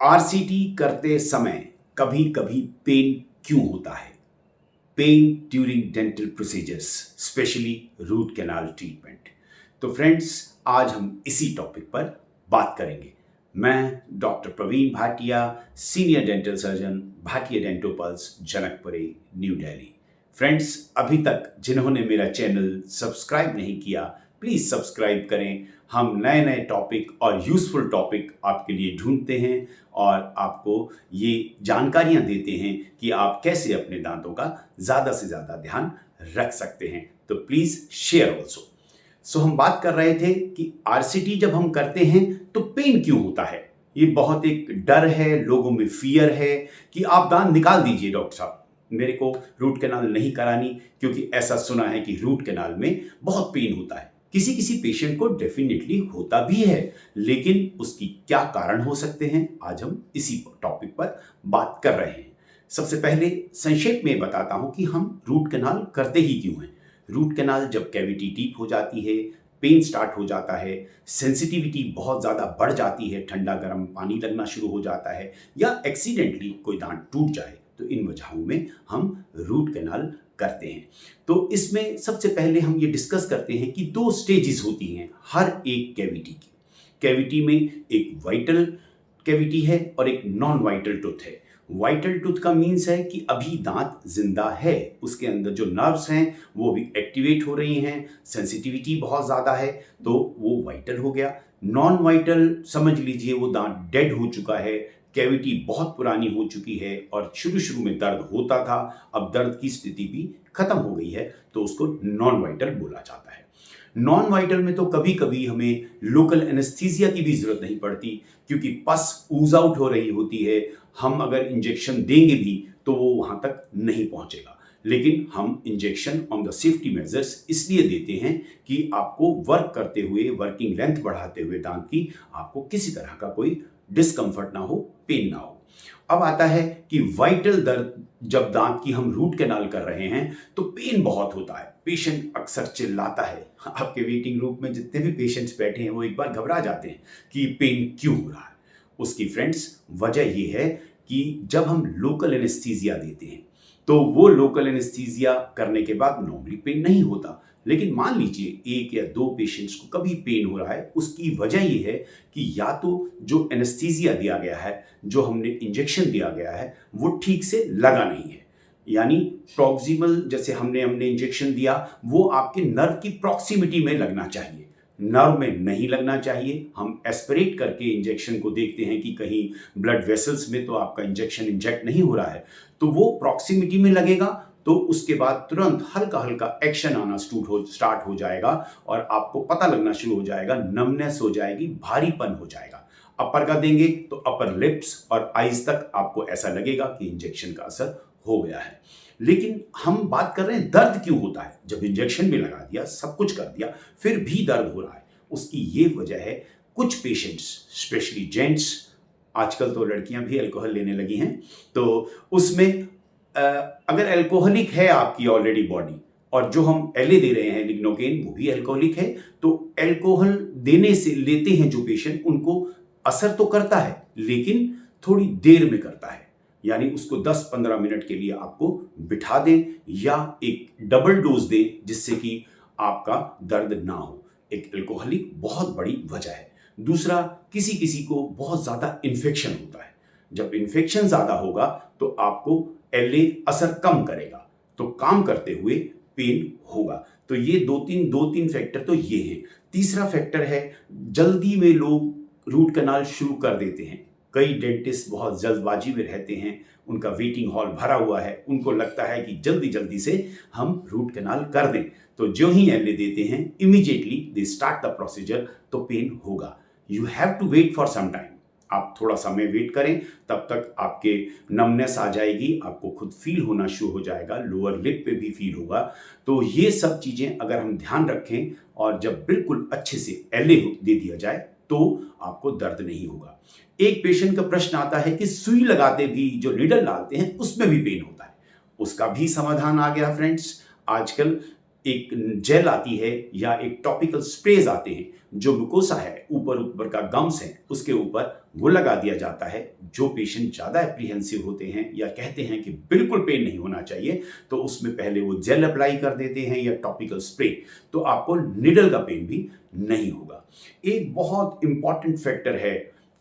RCT करते समय कभी कभी पेन क्यों होता है? Pain during dental procedures, specially root canal treatment. तो फ्रेंड्स, आज हम इसी टॉपिक पर बात करेंगे। मैं doctor Praveen Bhatia, senior dental surgeon, Bhatia Dentopulse, Janakpuri, new Delhi. Friends, अभी तक जिन्होंने मेरा चैनल सब्सक्राइब नहीं किया, प्लीज़ सब्सक्राइब करें। हम नए नए टॉपिक और यूज़फुल टॉपिक आपके लिए ढूंढते हैं और आपको ये जानकारियाँ देते हैं कि आप कैसे अपने दांतों का ज़्यादा से ज़्यादा ध्यान रख सकते हैं। तो प्लीज़ शेयर ऑल्सो। सो हम बात कर रहे थे कि आरसीटी जब हम करते हैं तो पेन क्यों होता है। ये बहुत एक डर है, लोगों में फियर है कि आप दांत निकाल दीजिए डॉक्टर साहब, मेरे को रूट कैनाल नहीं करानी, क्योंकि ऐसा सुना है कि रूट कैनाल में बहुत पेन होता है। किसी किसी पेशेंट को डेफिनेटली होता भी है, लेकिन उसकी क्या कारण हो सकते हैं, आज हम इसी टॉपिक पर बात कर रहे हैं। सबसे पहले संक्षेप में बताता हूं कि हम रूट कैनाल करते ही क्यों हैं। रूट कैनाल जब कैविटी डीप हो जाती है, पेन स्टार्ट हो जाता है, सेंसिटिविटी बहुत ज़्यादा बढ़ जाती है, ठंडा गर्म पानी लगना शुरू हो जाता है, या एक्सीडेंटली कोई दांत टूट जाए, तो इन वजहों में हम रूट कैनाल करते हैं। तो इसमें सबसे पहले हम ये डिस्कस करते हैं कि दो स्टेजेस होती हैं हर एक कैविटी की। कैविटी में एक वाइटल कैविटी है और एक नॉन वाइटल टूथ है। वाइटल टूथ का मीन्स है कि अभी दांत जिंदा है, उसके अंदर जो नर्व्स हैं वो भी एक्टिवेट हो रही हैं, सेंसिटिविटी बहुत ज़्यादा है, तो वो वाइटल हो गया। नॉन वाइटल समझ लीजिए वो दांत डेड हो चुका है, कैविटी बहुत पुरानी हो चुकी है और शुरू शुरू में दर्द होता था, अब दर्द की स्थिति भी खत्म हो गई है, तो उसको नॉन वाइटल बोला जाता है। नॉन वाइटल में तो कभी कभी हमें लोकल एनेस्थीसिया की भी जरूरत नहीं पड़ती, क्योंकि पस ऊज आउट हो रही होती है। हम अगर इंजेक्शन देंगे भी तो वो वहां तक नहीं पहुंचेगा, लेकिन हम injection on the safety measures इसलिए देते हैं कि आपको वर्क करते हुए, वर्किंग लेंथ बढ़ाते हुए दांत की, आपको किसी तरह का कोई डिस्कंफर्ट ना हो, पेन ना हो। अब आता है कि वाइटल दर्द, जब दांत की हम रूट कैनाल कर रहे हैं तो पेन बहुत होता है, पेशेंट अक्सर चिल्लाता है। आपके वेटिंग रूम में जितने भी पेशेंट्स बैठे हैं वो एक बार घबरा जाते हैं कि पेन क्यों हो रहा है। उसकी फ्रेंड्स वजह ये है कि जब हम लोकल एनेस्थीसिया देते हैं तो वो लोकल एनेस्थीसिया करने के बाद नॉर्मली पेन नहीं होता, लेकिन मान लीजिए एक या दो पेशेंट्स को कभी पेन हो रहा है। उसकी वजह ये है कि या तो जो एनेस्थीसिया दिया गया है, जो हमने इंजेक्शन दिया गया है, वो ठीक से लगा नहीं है, यानी प्रॉक्सिमल, जैसे हमने इंजेक्शन दिया वो आपके नर्व की प्रॉक्सिमिटी में लगना चाहिए, नर्व में नहीं लगना चाहिए। हम एस्पिरेट करके इंजेक्शन को देखते हैं कि कहीं ब्लड वेसल्स में तो आपका इंजेक्शन इंजेक्ट नहीं हो रहा है, तो वो प्रॉक्सिमिटी में लगेगा, तो उसके बाद तुरंत हल्का हल्का एक्शन आना स्टार्ट हो जाएगा और आपको पता लगना शुरू हो जाएगा, नमनेस हो जाएगी, भारीपन हो जाएगा। अपर का देंगे तो अपर लिप्स और आईज तक आपको ऐसा लगेगा कि इंजेक्शन का असर हो गया है। लेकिन हम बात कर रहे हैं दर्द क्यों होता है। जब इंजेक्शन भी लगा दिया, सब कुछ कर दिया, फिर भी दर्द हो रहा है। उसकी ये वजह है, कुछ पेशेंट्स, स्पेशली जेंट्स, आजकल तो लड़कियां भी अल्कोहल लेने लगी हैं, तो उसमें अगर अल्कोहलिक है आपकी ऑलरेडी बॉडी, और जो हम एलए दे रहे हैं लिग्नोकेन, वो भी अल्कोहलिक है, तो अल्कोहल देने से लेते हैं जो पेशेंट, उनको असर तो करता है लेकिन थोड़ी देर में करता है, यानी उसको 10-15 मिनट के लिए आपको बिठा दें या एक डबल डोज दें जिससे कि आपका दर्द ना हो। एक अल्कोहलिक बहुत बड़ी वजह है। दूसरा, किसी किसी को बहुत ज़्यादा इन्फेक्शन होता है। जब इन्फेक्शन ज़्यादा होगा तो आपको एलए असर कम करेगा, तो काम करते हुए पेन होगा। तो ये दो तीन फैक्टर तो ये हैं। तीसरा फैक्टर है, जल्दी में लोग रूट कैनाल शुरू कर देते हैं। कई डेंटिस्ट बहुत जल्दबाजी में रहते हैं, उनका वेटिंग हॉल भरा हुआ है, उनको लगता है कि जल्दी जल्दी से हम रूट कैनाल कर दें, तो जो ही एलए देते हैं immediately they start the procedure, तो पेन होगा। You have to wait for some time. आप थोड़ा समय वेट करें, तब तक आपके नमनेस आ जाएगी, आपको खुद फील होना शुरू हो जाएगा, लोअर लिप पे भी फील होगा। तो ये सब चीज़ें अगर हम ध्यान रखें और जब बिल्कुल अच्छे से एलए दे दिया जाए तो आपको दर्द नहीं होगा। एक पेशेंट का प्रश्न आता है कि सुई लगाते भी, जो नीडल डालते हैं, उसमें भी पेन होता है। उसका भी समाधान आ गया फ्रेंड्स। आजकल एक जेल आती है या एक टॉपिकल स्प्रेज आते हैं, जो ग्लूकोसा है, ऊपर का गम्स है, उसके ऊपर वो लगा दिया जाता है। जो पेशेंट ज़्यादा एप्रीहेंसिव होते हैं या कहते हैं कि बिल्कुल पेन नहीं होना चाहिए, तो उसमें पहले वो जेल अप्लाई कर देते हैं या टॉपिकल स्प्रे, तो आपको निडल का पेन भी नहीं होगा। एक बहुत इंपॉर्टेंट फैक्टर है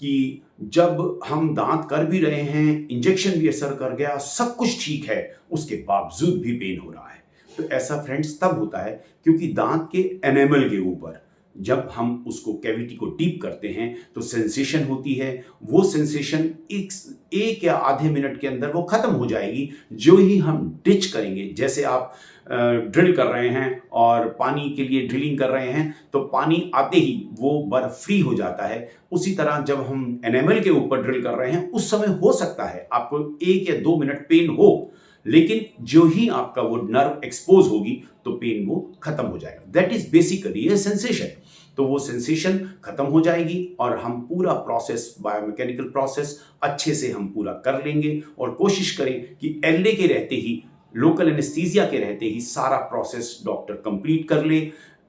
कि जब हम दांत कर भी रहे हैं, इंजेक्शन भी असर कर गया, सब कुछ ठीक है, उसके बावजूद भी पेन हो रहा है, तो ऐसा फ्रेंड्स तब होता है क्योंकि दांत के एनेमल के ऊपर जब हम उसको कैविटी को डीप करते हैं तो सेंसेशन होती है। वो सेंसेशन एक या आधे मिनट के अंदर वो खत्म हो जाएगी। जो ही हम डिच करेंगे, जैसे आप ड्रिल कर रहे हैं और पानी के लिए ड्रिलिंग कर रहे हैं, तो पानी आते ही वो बर्फ फ्री हो जाता है। उसी तरह जब हम एनेमल के ऊपर ड्रिल कर रहे हैं, उस समय हो सकता है आपको 1 या 2 मिनट पेन हो, लेकिन जो ही आपका वो नर्व एक्सपोज होगी तो पेन वो खत्म हो जाएगा। That is basically A sensation. तो वो सेंसेशन खत्म हो जाएगी और हम पूरा प्रोसेस, बायोमैकेनिकल प्रोसेस अच्छे से हम पूरा कर लेंगे। और कोशिश करें कि एलए के रहते ही, लोकल एनेस्थीसिया के रहते ही सारा प्रोसेस डॉक्टर कंप्लीट कर ले,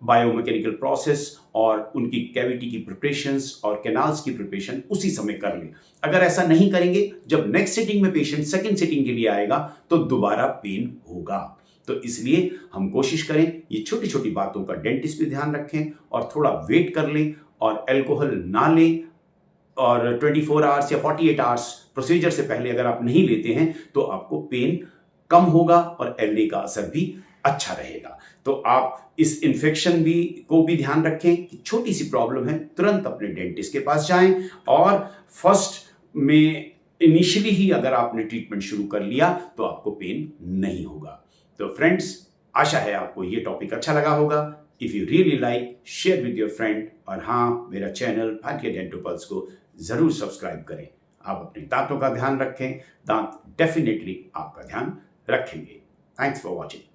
बायोमैकेनिकल प्रोसेस और उनकी कैविटी की प्रिपरेशंस और कैनाल्स की प्रिपरेशन उसी समय कर लें। अगर ऐसा नहीं करेंगे, जब नेक्स्ट सिटिंग में पेशेंट सेकंड सिटिंग के लिए आएगा तो दोबारा पेन होगा। तो इसलिए हम कोशिश करें, ये छोटी छोटी बातों का डेंटिस्ट भी ध्यान रखें और थोड़ा वेट कर लें और अल्कोहल ना लें। और 24 आवर्स या 48 आवर्स प्रोसीजर से पहले अगर आप नहीं लेते हैं तो आपको पेन कम होगा और एलए का असर भी अच्छा रहेगा। तो आप इस इन्फेक्शन को भी ध्यान रखें कि छोटी सी प्रॉब्लम है, तुरंत अपने डेंटिस्ट के पास जाएं और फर्स्ट में इनिशियली ही अगर आपने ट्रीटमेंट शुरू कर लिया तो आपको पेन नहीं होगा। तो फ्रेंड्स, आशा है आपको ये टॉपिक अच्छा लगा होगा। If you really like, share with your friend. और हाँ, मेरा चैनल भारतीय डेंटल पल्स को ज़रूर सब्सक्राइब करें। आप अपने दांतों का ध्यान रखें, दांत डेफिनेटली आपका ध्यान रखेंगे। Thanks for watching.